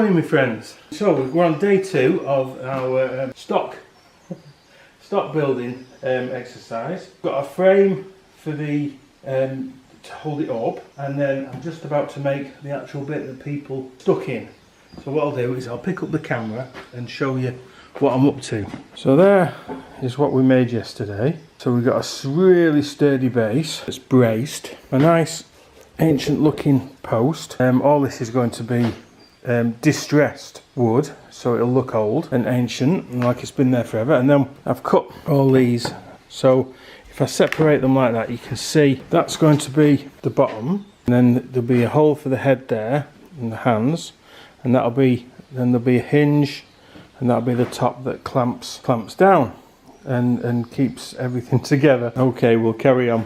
morning, my friends. So we're on day 2 of our stock building exercise. Got a frame for the to hold it up, and then I'm just about to make the actual bit that people stuck in. So what I'll do is I'll pick up the camera and show you what I'm up to. So there is what we made yesterday. So we've got a really sturdy base that's braced, a nice ancient looking post. All this is going to be distressed wood, so it'll look old and ancient and like it's been there forever. And then I've cut all these, so if I separate them like that, you can see that's going to be the bottom, and then there'll be a hole for the head there and the hands, and then there'll be a hinge, and that'll be the top that clamps down and keeps everything together. Okay, we'll carry on.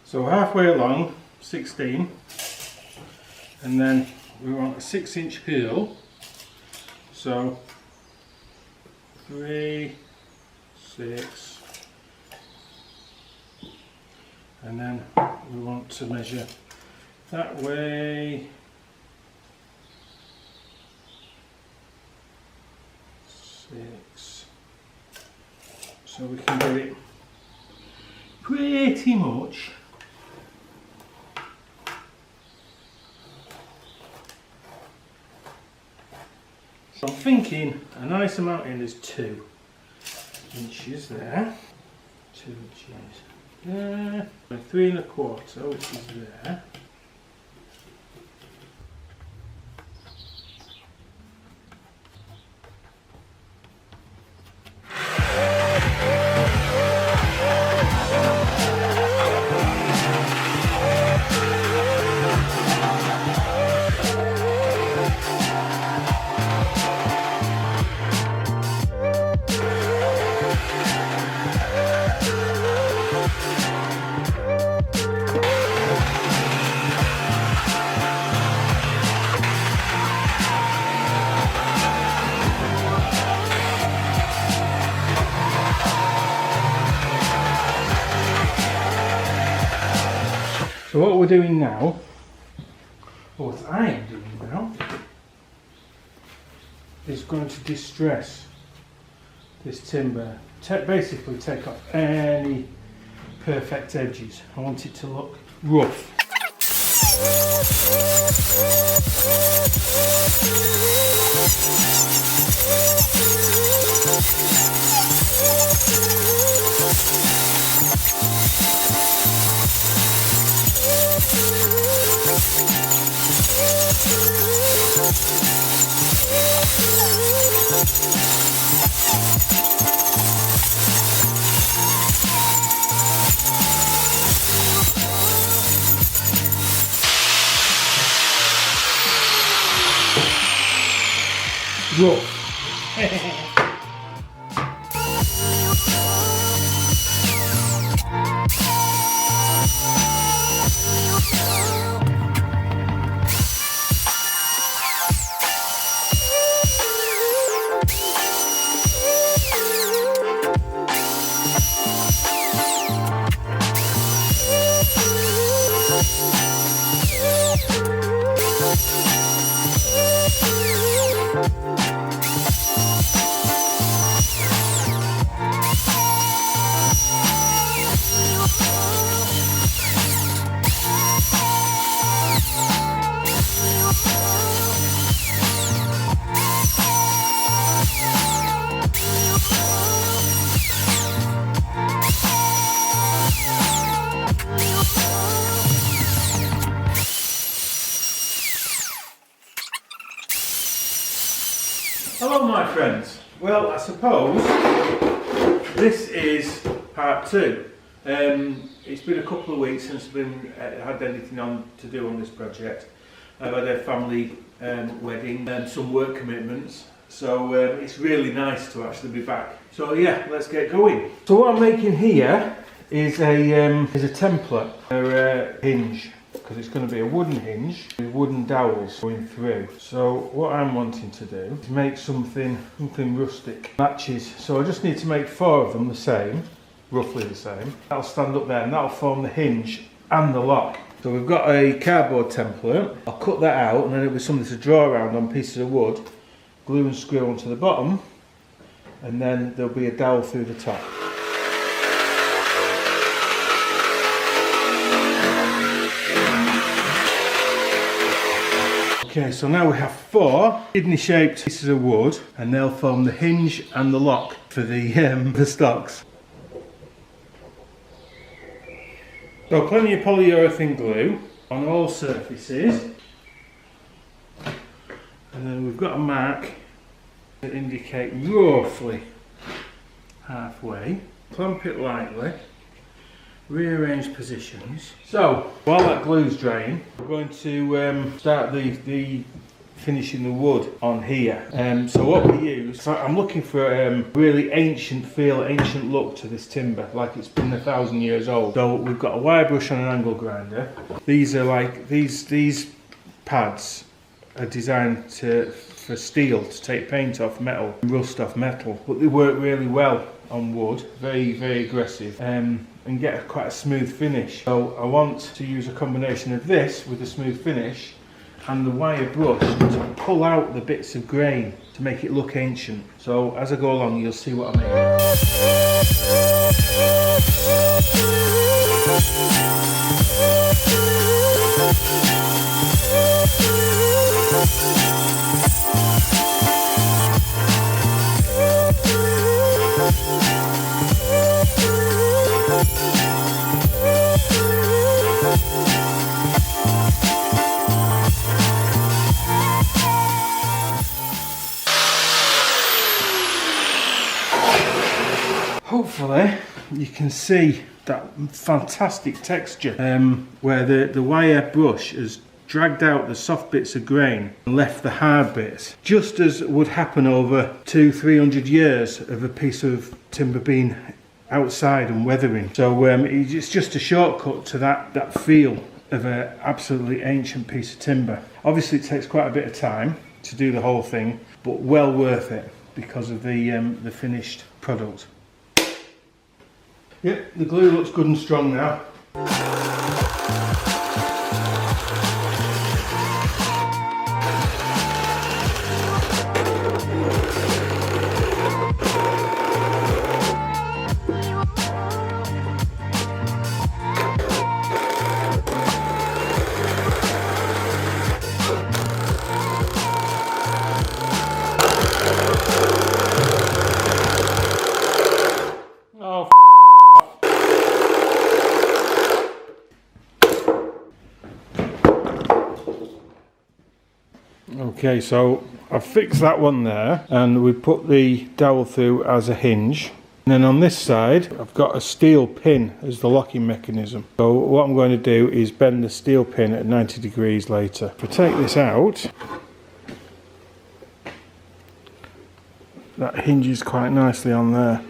So halfway along, 16, and then we want a 6-inch heel, so 3, 6, and then we want to measure that way, 6, so we can get it pretty much . So I'm thinking a nice amount in is 2 inches there, 2 inches there, and 3 1/4, which is there. So what we're doing now, or what I am doing now, is going to distress this timber, basically take off any perfect edges. I want it to look rough. Rough. Hello my friends. Well, I suppose this is part 2. It's been a couple of weeks since I've had anything on to do on this project. I've had a family wedding and some work commitments, so it's really nice to actually be back. So yeah, let's get going. So what I'm making here is a template for a hinge, because it's going to be a wooden hinge with wooden dowels going through. So what I'm wanting to do is make something rustic, matches. So I just need to make 4 of them the same, roughly the same. That'll stand up there and that'll form the hinge and the lock. So we've got a cardboard template. I'll cut that out and then it'll be something to draw around on pieces of wood, glue and screw onto the bottom, and then there'll be a dowel through the top. Okay, so now we have 4 kidney shaped pieces of wood and they'll form the hinge and the lock for the stocks. So plenty of polyurethane glue on all surfaces, and then we've got a mark to indicate roughly halfway. Clamp it lightly, rearrange positions. So while that glue's drying, we're going to start the finishing the wood on here. So what we use, so I'm looking for a really ancient feel, ancient look to this timber, like it's been 1,000 years old. So we've got a wire brush on an angle grinder. These are like these pads are designed for steel, to take paint off metal, rust off metal, but they work really well on wood, very aggressive, and get quite a smooth finish. So I want to use a combination of this with a smooth finish and the wire brush to pull out the bits of grain to make it look ancient. So as I go along you'll see what I Hopefully you can see that fantastic texture where the wire brush has dragged out the soft bits of grain and left the hard bits, just as would happen over 200-300 years of a piece of timber being outside and weathering. So it's just a shortcut to that feel of an absolutely ancient piece of timber. Obviously it takes quite a bit of time to do the whole thing, but well worth it because of the finished product. Yep, the glue looks good and strong now. Okay, so I've fixed that one there and we put the dowel through as a hinge. And then on this side I've got a steel pin as the locking mechanism. So what I'm going to do is bend the steel pin at 90 degrees later. If I take this out, that hinges quite nicely on there.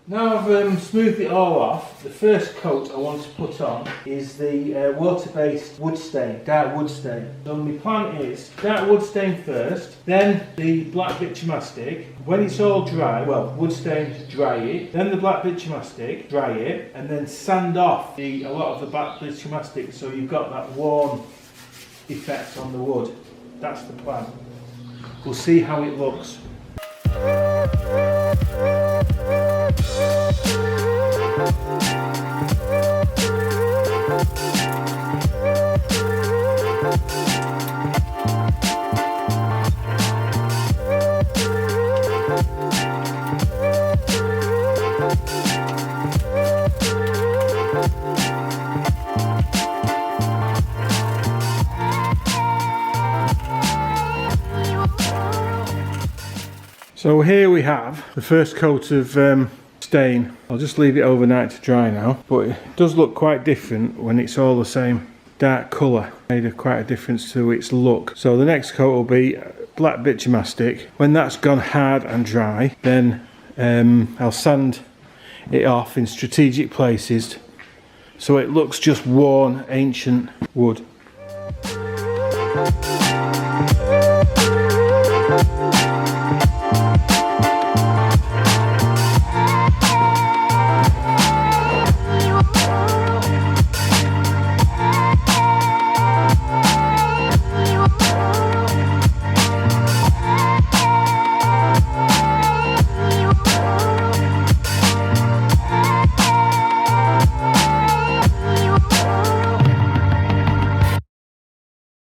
Now I've smoothed it all off, the first coat I want to put on is the water-based wood stain, dark wood stain. So my plan is dark wood stain first, then the black bitumastic. When it's all dry, well, wood stain, dry it, then the black bitumastic, dry it, and then sand off a lot of the black bitumastic so you've got that worn effect on the wood. That's the plan. We'll see how it looks. So here we have the first coat of stain. I'll just leave it overnight to dry now, but it does look quite different when it's all the same dark colour. Made quite a difference to its look. So the next coat will be black bitumastic. When that's gone hard and dry, then I'll sand it off in strategic places so it looks just worn ancient wood.